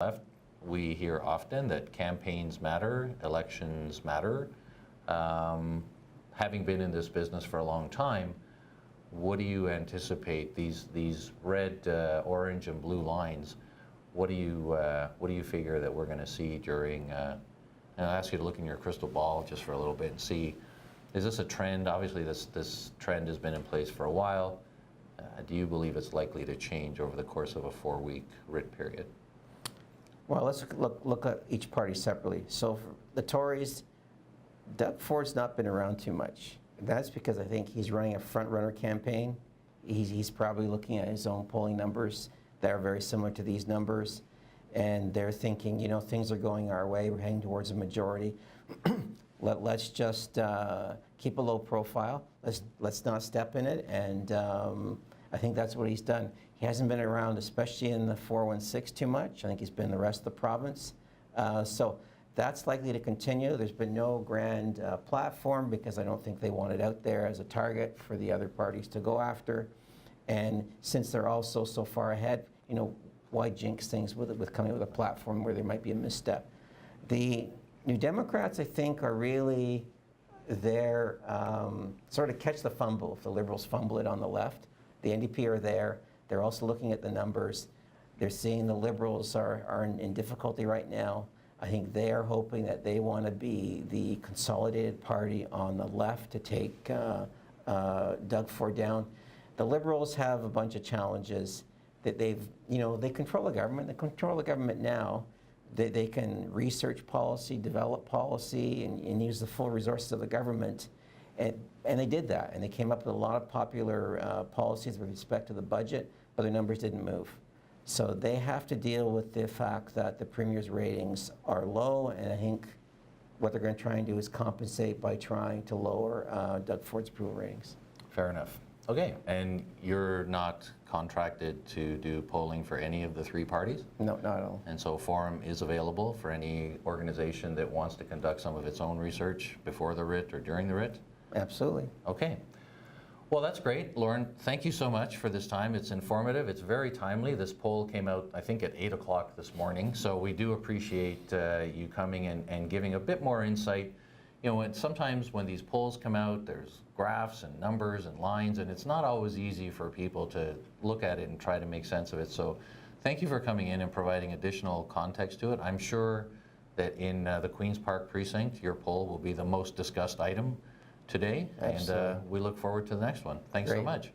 left, we hear often that campaigns matter, elections matter. Having been in this business for a long time, what do you anticipate these red, orange, and blue lines? What do you figure that we're going to see during? And I'll ask you to look in your crystal ball just for a little bit and see. Is this a trend? Obviously, this trend has been in place for a while. Do you believe it's likely to change over the course of a 4-week writ period? Well, let's look at each party separately. So for the Tories, Doug Ford's not been around too much. That's because I think he's running a front-runner campaign. He's probably looking at his own polling numbers that are very similar to these numbers. And they're thinking, you know, things are going our way. We're heading towards a majority. Let's just keep a low profile. Let's not step in it. And I think that's what he's done. He hasn't been around, especially in the 416, too much. I think he's been in the rest of the province. So that's likely to continue. There's been no grand platform because I don't think they want it out there as a target for the other parties to go after. And since they're also so far ahead, you know, why jinx things with coming with a platform where there might be a misstep? The New Democrats, I think, are really there, sort of catch the fumble if the Liberals fumble it on the left. The NDP are there. They're also looking at the numbers. They're seeing the Liberals are in difficulty right now. I think they are hoping that they want to be the consolidated party on the left to take Doug Ford down. The Liberals have a bunch of challenges that they control the government. They control the government now. They can research policy, develop policy, and use the full resources of the government. And they did that, and they came up with a lot of popular policies with respect to the budget, but their numbers didn't move. So they have to deal with the fact that the Premier's ratings are low, and I think what they're going to try and do is compensate by trying to lower Doug Ford's approval ratings. Fair enough. Okay, and you're not contracted to do polling for any of the 3 parties? No, not at all. And so Forum is available for any organization that wants to conduct some of its own research before the writ or during the writ? Absolutely. Okay. Well, that's great. Lorne, thank you so much for this time. It's informative. It's very timely. This poll came out, I think, at 8 o'clock this morning. So we do appreciate you coming and giving a bit more insight. You know, sometimes when these polls come out, there's graphs and numbers and lines, and it's not always easy for people to look at it and try to make sense of it. So thank you for coming in and providing additional context to it. I'm sure that in the Queen's Park precinct, your poll will be the most discussed item today. Absolutely. And we look forward to the next one. Thanks so much.